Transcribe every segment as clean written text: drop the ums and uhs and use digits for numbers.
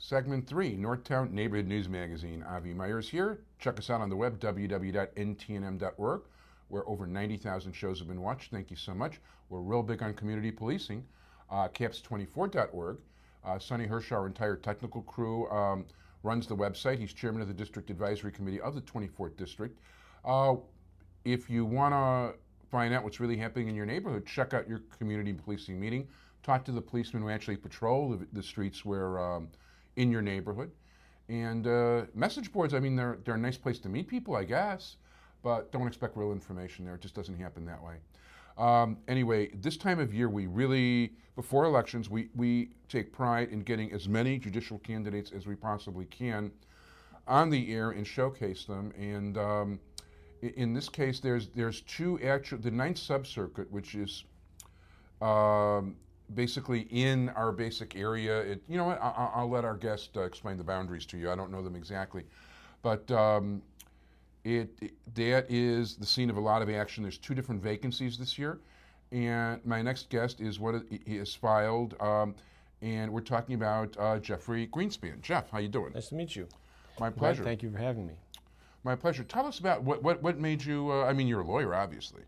Segment 3, Northtown Neighborhood News Magazine. Avi Myers here. Check us out on the web, www.ntnm.org, where over 90,000 shows have been watched. Thank you so much. We're real big on community policing. Caps24.org. Sonny Hirsch, our entire technical crew, runs the website. He's chairman of the District Advisory Committee of the 24th District. If you want to find out what's really happening in your neighborhood, check out your community policing meeting. Talk to the policemen who actually patrol the streets where in your neighborhood. And message boards, I mean, they're a nice place to meet people, I guess, but don't expect real information there. It just doesn't happen that way. Anyway, this time of year, we really, before elections, we take pride in getting as many judicial candidates as we possibly can on the air and showcase them. And in this case, there's two actual, the Ninth Subcircuit, which is basically in our basic area. You know what, I'll let our guest explain the boundaries to you. I don't know them exactly. But that is the scene of a lot of action. There's two different vacancies this year. And my next guest is what he has filed. And we're talking about Jeffrey Greenspan. Jeff, how you doing? Nice to meet you. My pleasure. Thank you for having me. My pleasure. Tell us about what made you, I mean, you're a lawyer, obviously.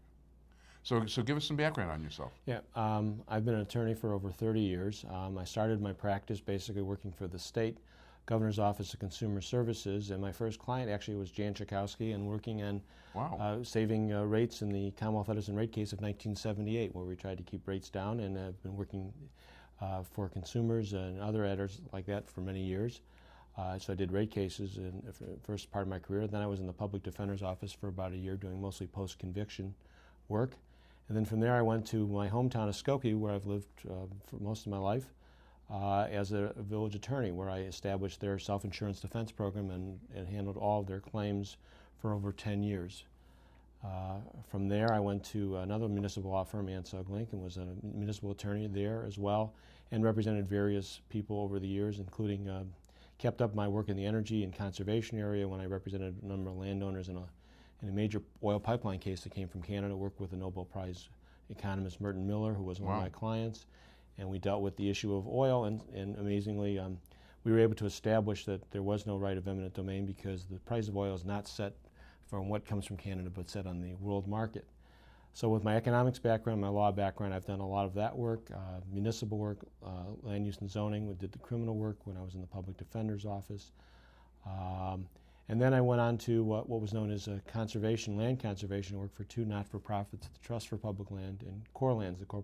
So give us some background on yourself. Yeah, I've been an attorney for over 30 years. I started my practice basically working for the state Governor's Office of Consumer Services, and my first client actually was Jan Chakowski, and working on saving rates in the Commonwealth Edison rate case of 1978, where we tried to keep rates down, and I've been working for consumers and other editors like that for many years. So I did rate cases in the first part of my career. Then I was in the public defender's office for about a year doing mostly post-conviction work. And then from there I went to my hometown of Skokie, where I've lived for most of my life, as a village attorney, where I established their self-insurance defense program and handled all of their claims for over 10 years. From there I went to another municipal law firm, Ansug Link, and was a municipal attorney there as well, and represented various people over the years, including kept up my work in the energy and conservation area when I represented a number of landowners in a major oil pipeline case that came from Canada. Worked with the Nobel Prize economist Merton Miller, who was one of my clients, and we dealt with the issue of oil, and amazingly we were able to establish that there was no right of eminent domain because the price of oil is not set from what comes from Canada but set on the world market. So with my economics background, my law background, I've done a lot of that work, municipal work, land use and zoning. We did the criminal work when I was in the public defender's office. And then I went on to what was known as conservation, land conservation. I worked for two not-for-profits, the Trust for Public Land and Core Lands, the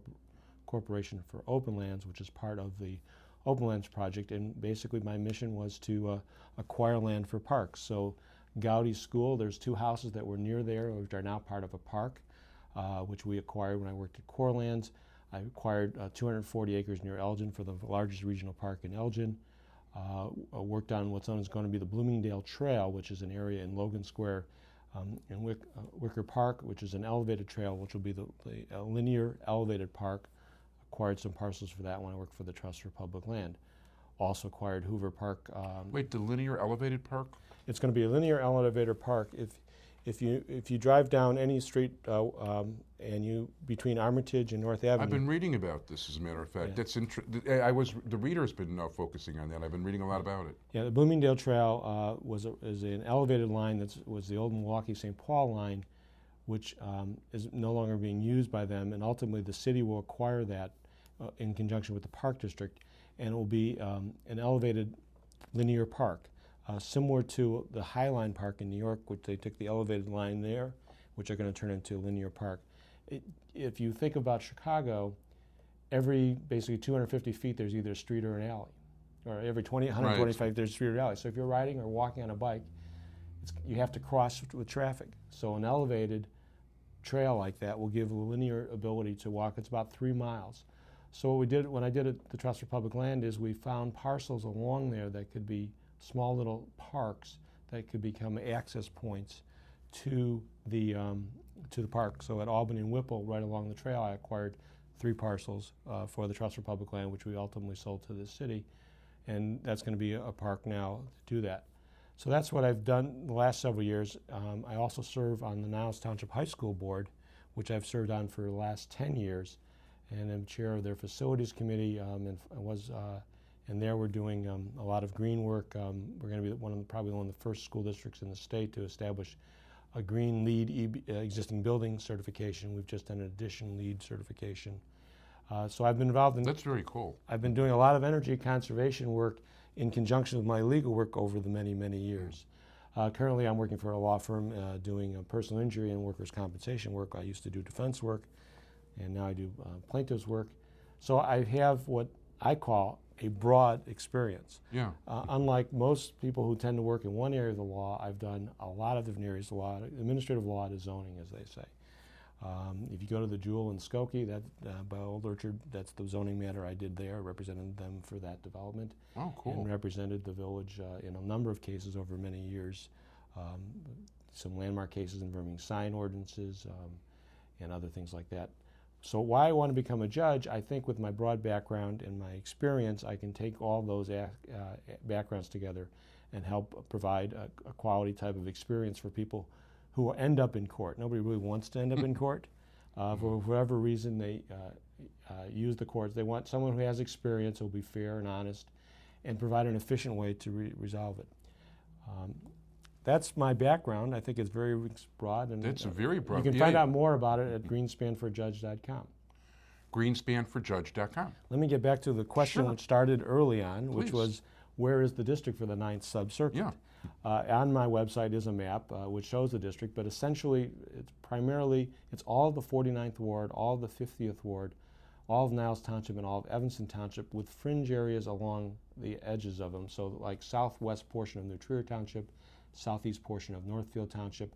Corporation for Open Lands, which is part of the Open Lands Project. And basically my mission was to acquire land for parks. So Gowdy School, there's two houses that were near there, which are now part of a park, which we acquired when I worked at Core Lands. I acquired 240 acres near Elgin for the largest regional park in Elgin. Worked on what's known as going to be the Bloomingdale Trail, which is an area in Logan Square in Wicker Park, which is an elevated trail, which will be the linear elevated park. Acquired some parcels for that when I worked for the Trust for Public Land. Also acquired Hoover Park. Wait, the linear elevated park? It's going to be a linear elevated park. If you drive down any street and you between Armitage and North Avenue. I've been reading about this, as a matter of fact. Yeah. That's the reader has been focusing on that. I've been reading a lot about it. Yeah, the Bloomingdale Trail is an elevated line that was the old Milwaukee-St. Paul line, which is no longer being used by them, and ultimately the city will acquire that in conjunction with the Park District, and it will be an elevated linear park. Similar to the Highline Park in New York, which they took the elevated line there, which are going to turn into a linear park. If you think about Chicago, every basically 250 feet there's either a street or an alley. Or every 125 there's a street or alley. So if you're riding or walking on a bike, you have to cross with traffic. So an elevated trail like that will give a linear ability to walk. It's about 3 miles. So what we did when I did it, the Trust for Public Land, is we found parcels along there that could be small little parks that could become access points to the park. So at Albany and Whipple, right along the trail, I acquired 3 parcels for the Trust for Public Land, which we ultimately sold to the city, and that's going to be a park now to do that. So that's what I've done the last several years. I also serve on the Niles Township High School Board, which I've served on for the last 10 years, and I'm chair of their facilities committee, and I was And there we're doing a lot of green work. We're going to be probably one of the first school districts in the state to establish a green LEED existing building certification. We've just done an addition LEED certification. So I've been involved in... That's very cool. I've been doing a lot of energy conservation work in conjunction with my legal work over the many, many years. Currently I'm working for a law firm doing personal injury and workers' compensation work. I used to do defense work, and now I do plaintiff's work. So I have what I call a broad experience. Yeah. Unlike most people who tend to work in one area of the law, I've done a lot of different areas of the law, administrative law to zoning, as they say. If you go to the Jewel in Skokie, by Old Orchard, that's the zoning matter I did there. I represented them for that development. Oh, cool. And represented the village in a number of cases over many years. Some landmark cases involving sign ordinances and other things like that. So why I want to become a judge, I think with my broad background and my experience, I can take all those backgrounds together and help provide a quality type of experience for people who end up in court. Nobody really wants to end up in court. For whatever reason, they use the courts. They want someone who has experience, who will be fair and honest, and provide an efficient way to resolve it. That's my background. I think it's very broad. And it's very broad. You can find out more about it at greenspanforjudge.com. greenspanforjudge.com. Let me get back to the question which started early on, Please. which was, where is the district for the 9th Subcircuit? Yeah. On my website is a map which shows the district, but essentially it's all of the 49th Ward, all of the 50th Ward, all of Niles Township and all of Evanston Township, with fringe areas along the edges of them. So like southwest portion of New Trier Township, southeast portion of Northfield Township,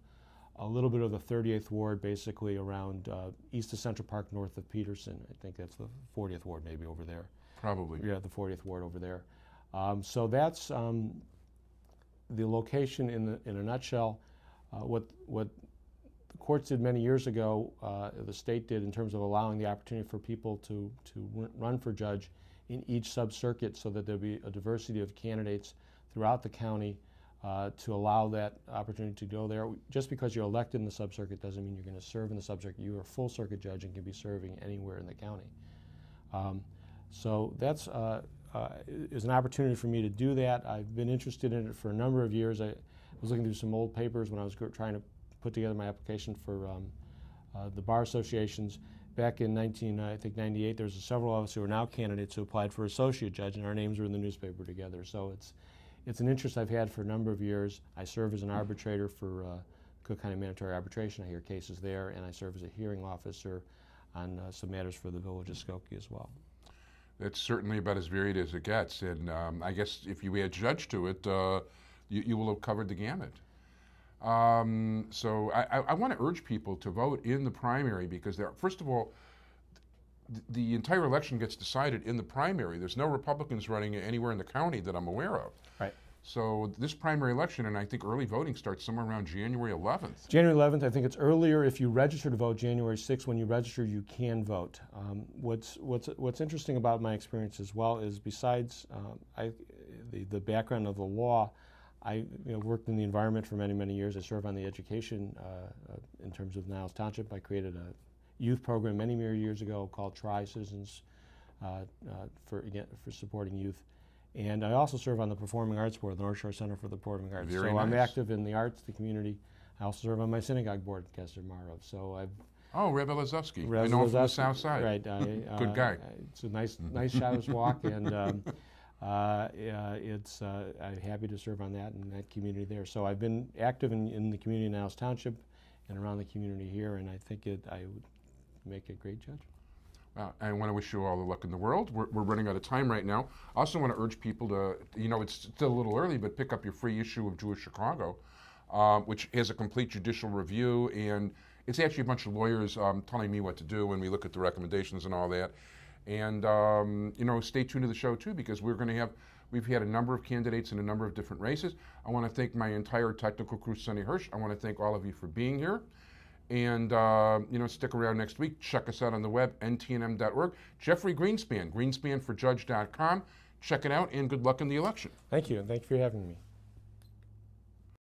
a little bit of the 38th Ward basically around east of Central Park, north of Peterson. I think that's the 40th Ward maybe over there. Probably. Yeah, the 40th Ward over there. So that's the location in a nutshell. What the courts did many years ago, the state did in terms of allowing the opportunity for people to run for judge in each subcircuit, so that there'd be a diversity of candidates throughout the county to allow that opportunity to go there. Just because you're elected in the subcircuit doesn't mean you're going to serve in the subcircuit. You're a full circuit judge and can be serving anywhere in the county. So that's is an opportunity for me to do that. I've been interested in it for a number of years. I was looking through some old papers when I was trying to put together my application for the bar associations. Back in 1998, there was several of us who are now candidates who applied for associate judge, and our names were in the newspaper together. So it's an interest I've had for a number of years. I serve as an arbitrator for Cook County Mandatory Arbitration. I hear cases there, and I serve as a hearing officer on some matters for the village of Skokie as well. It's certainly about as varied as it gets, and I guess if you add judge to it, you will have covered the gamut. So I want to urge people to vote in the primary, because first of all, the entire election gets decided in the primary. There's no Republicans running anywhere in the county that I'm aware of. Right. So this primary election, and I think early voting starts somewhere around January 11th. January 11th, I think it's earlier if you register to vote. January 6th, when you register, you can vote. What's interesting about my experience as well is, besides the background of the law, I worked in the environment for many, many years. I served on the education in terms of Niles Township. I created a youth program many years ago called Tri-Citizens for supporting youth. And I also serve on the Performing Arts Board, the North Shore Center for the Performing Arts. Very so nice. I'm active in the arts, the community. I also serve on my synagogue board, Kester Marov. So I've... Oh, Reb Elazovsky. I know him from the South Side. Right. Good guy. It's a nice Shabbos walk, and I'm happy to serve on that and that community there. So I've been active in the community in Niles Township and around the community here, and I think I would make a great judge. I want to wish you all the luck in the world. We're running out of time right now. I also want to urge people to, it's still a little early, but pick up your free issue of Jewish Chicago, which has a complete judicial review, and it's actually a bunch of lawyers telling me what to do when we look at the recommendations and all that. And, stay tuned to the show, too, because we've had a number of candidates in a number of different races. I want to thank my entire technical crew, Sonny Hirsch. I want to thank all of you for being here. And, stick around next week. Check us out on the web, ntnm.org. Jeffrey Greenspan, greenspanforjudge.com. Check it out, and good luck in the election. Thank you, and thank you for having me.